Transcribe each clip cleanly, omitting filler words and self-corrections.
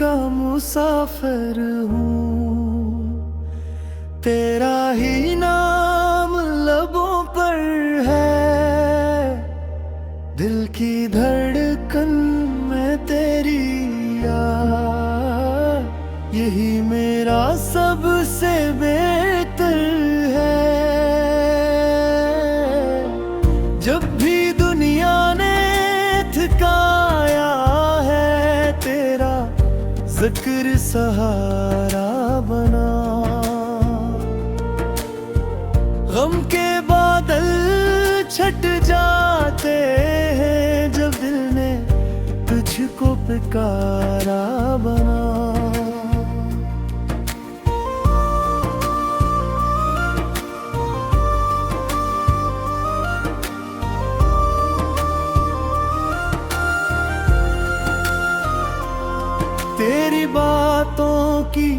का मुसाफिर हूँ, तेरा ही नाम लबों पर है। दिल की धड़कन में तेरी याद, यही मेरा सबसे बेहतर है। जब भी दुनिया ने थकाया है, तेरा जिक्र सहारा बना। गम के बादल छट जाते हैं जब दिल ने तुझको पुकारा बना। तेरी बातों की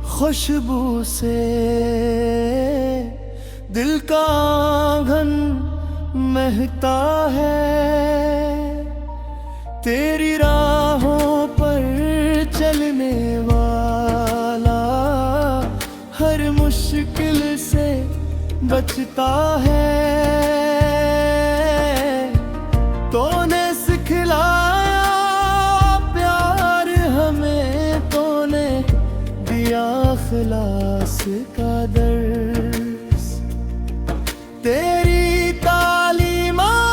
खुशबू से दिल का आंगन महकता है। तेरी राहों पर चलने वाला हर मुश्किल से बचता है। तूने सिखलाया प्यार हमें, तूने दिया खलास का दर्स। तेरी तालीमात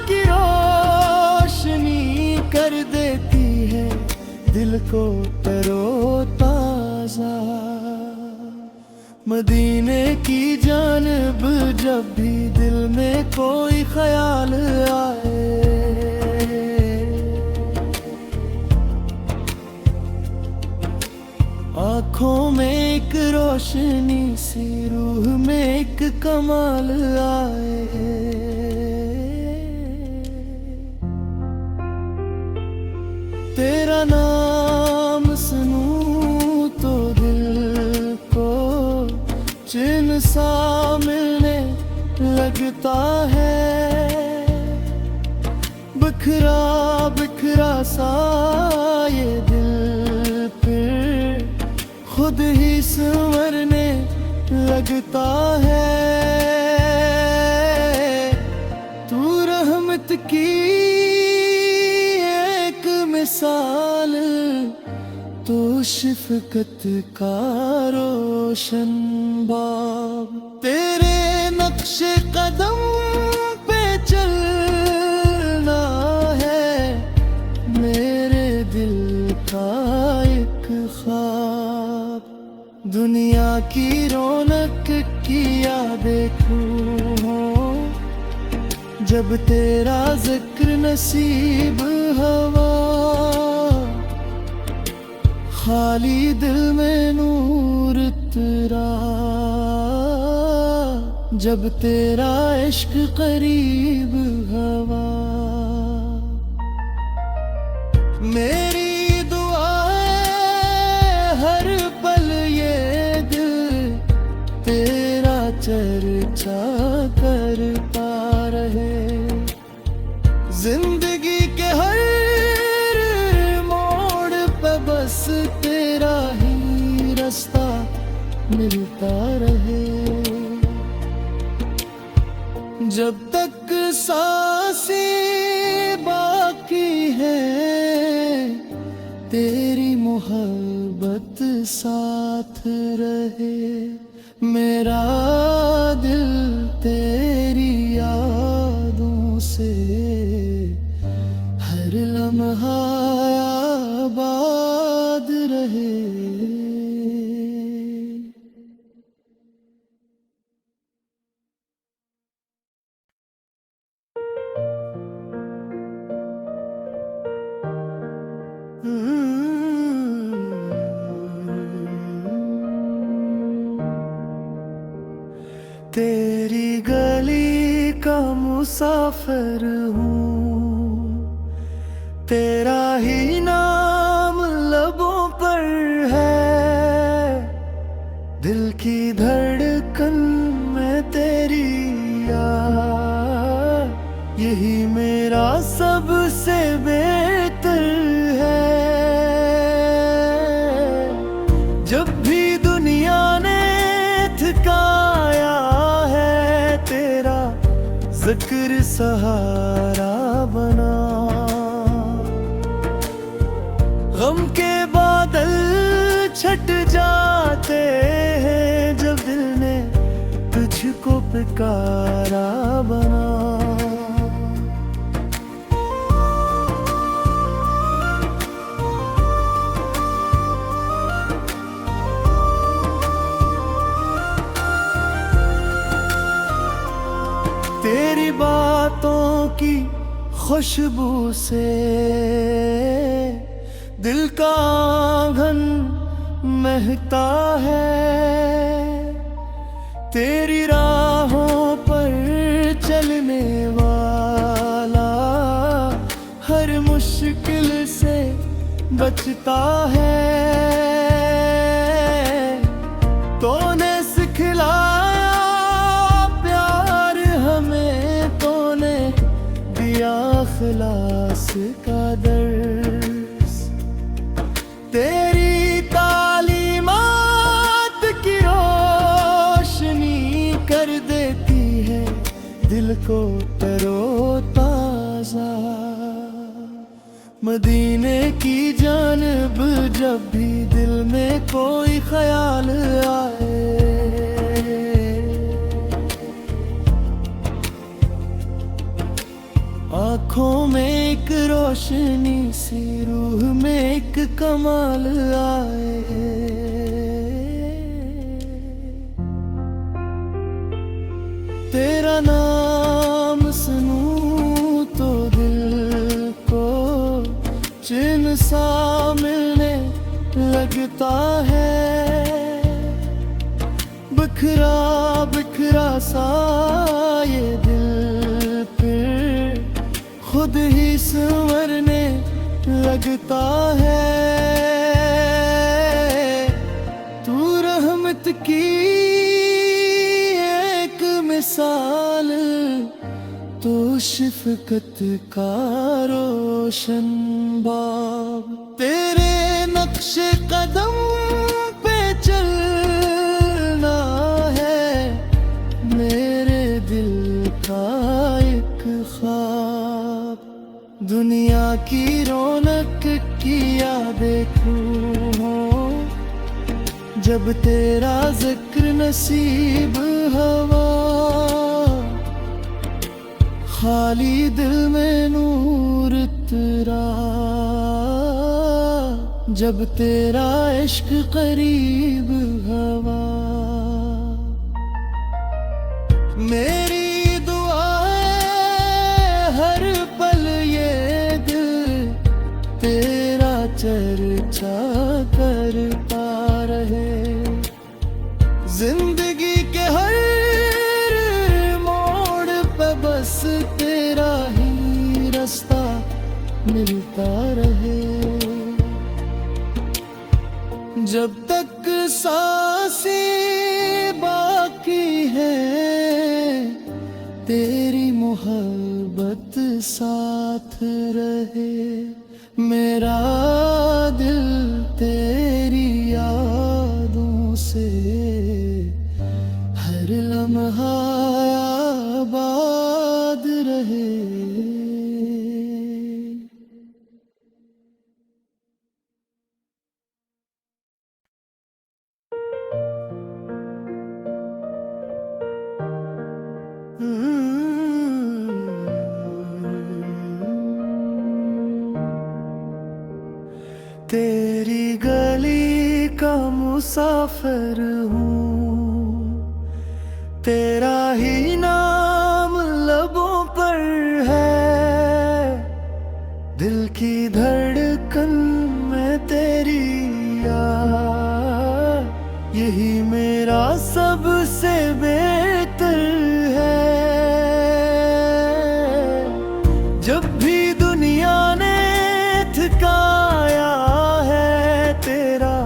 की रोशनी कर देती है दिल को तरोताजा। मदीने की जानब जब भी दिल में कोई ख्याल आए, आँखों में एक रोशनी सी, रूह में एक कमाल आए। तेरा नाम सुनूं तो दिल को चैन सा मिलने लगता है। बिखरा बिखरा सा ये दिल फिर खुद ही संवरने लगता है। तू रहमत की एक मिसाल, तू शफकत का रोशन बाब। तेरे नक्शे कदम पे चलना है मेरे दिल का एक ख्वाब। दुनिया की रौनक किया देखूं जब तेरा जिक्र नसीब हवा। खाली दिल में नूर तेरा जब तेरा इश्क करीब हवा। मेरी दुआ है हर पल ये दिल तेरा चर्चा करता रहे। जिंदगी के हर मोड़ पे बस तेरा ही रास्ता मिलता रहे। जब तक सांसें बाकी है तेरी मोहब्बत साथ रहे। मेरा दिल तेरी यादों से हर लम्हा आबाद रहे। तेरी गली का मुसाफिर हूँ, तेरा ही नाम लबों पर है। दिल की धड़कन में तेरी याद, यही मेरा सबसे बेहतर है। सहारा बना। गम के बादल छट जाते हैं जब दिल ने तुझको पुकारा बना। तेरी बातों की खुशबू से दिल का आंगन महकता है। तेरी राहों पर चलने वाला हर मुश्किल से बचता है। तूने सिखलाया प्यार हमें, तूने दिया खिलास का दर्स। तेरी तालीमात की रोशनी कर देती है दिल को तरोताजा। मदीने की जानब जब भी दिल में कोई ख्याल आए, आँखों में एक रोशनी सी, रूह में एक कमाल आए। तेरा नाम सुनूं तो दिल को चैन सा मिलने लगता है। बिखरा बिखरा सा ये दिल फिर खुद ही संवरने लगता है। तू रहमत की एक मिसाल, तू शफकत का रोशन बाब। तेरे नक्शे कदम पे चलना है मेरे दिल का एक ख्वाब। दुनिया की रौनक किया देखूं जब तेरा जिक्र नसीब हवा। खाली दिल में नूर तेरा जब तेरा इश्क करीब हवा। मेरी दुआ है हर पल ये दिल तेरा चर्चा करता रहे। जिंदगी के हर मोड़ पे बस तेरा ही रास्ता मिलता रहे। जब तक सांसें बाकी है तेरी मोहब्बत साथ रहे। मेरा दिल तेरी यादों से हर लम्हा आबाद रहे। तेरी गली का मुसाफिर हूँ, तेरा ही नाम लबों पर है। दिल की धड़कन में तेरी याद, यही मेरा सबसे बेहतर है। जब भी दुनिया ने थकाया है तेरा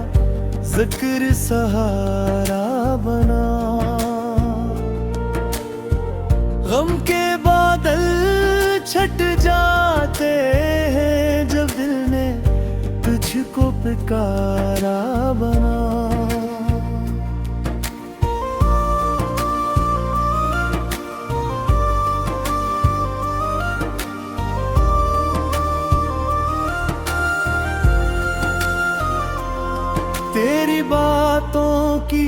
जिक्र सहारा बना। गम के बादल छट जाते हैं जब दिल ने तुझको पुकारा बना। तेरी बातों की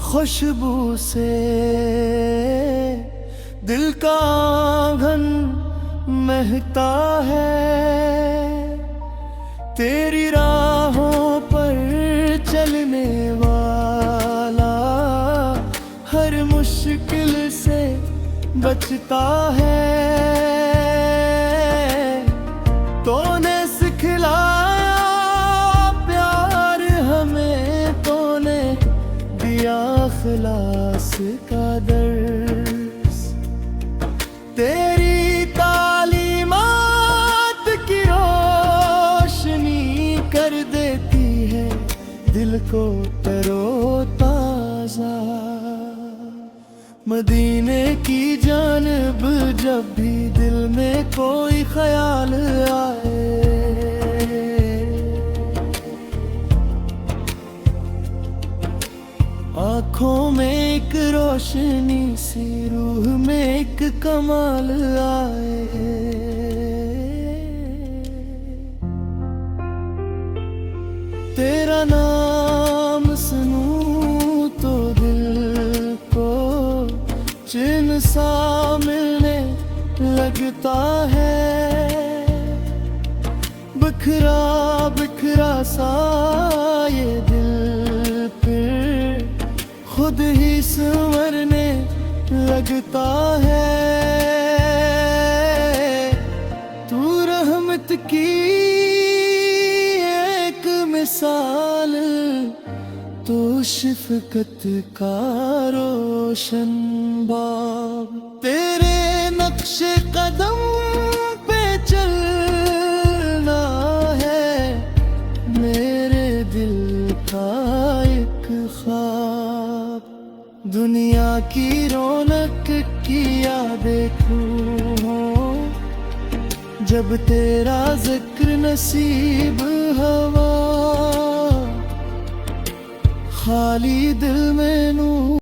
खुशबू से दिल का आंगन महकता है। तेरी राहों पर चलने वाला हर मुश्किल से बचता है। तूने सिखलाया प्यार हमें, तूने दिया खलास का दर्स। तेरी तालीमात की रोशनी कर देती है दिल को तरोताजा। मदीने की जानब जब भी दिल में कोई ख्याल आए, आँखों में एक रोशनी सी, रूह में एक कमाल आए। तेरा नाम सुनूं तो दिल को चैन सा मिलने लगता है। बिखरा बिखरा सा ये दिल फिर खुद ही संवरने लगता है। तू रहमत की एक मिसाल, तो शफ़क़त का रोशन बाब। तेरे नक्शे कदम पे चलना है मेरे दिल का एक ख्वाब। दुनिया की रौनक किया देखूं जब तेरा जिक्र नसीब हवा। खाली दिल में नूर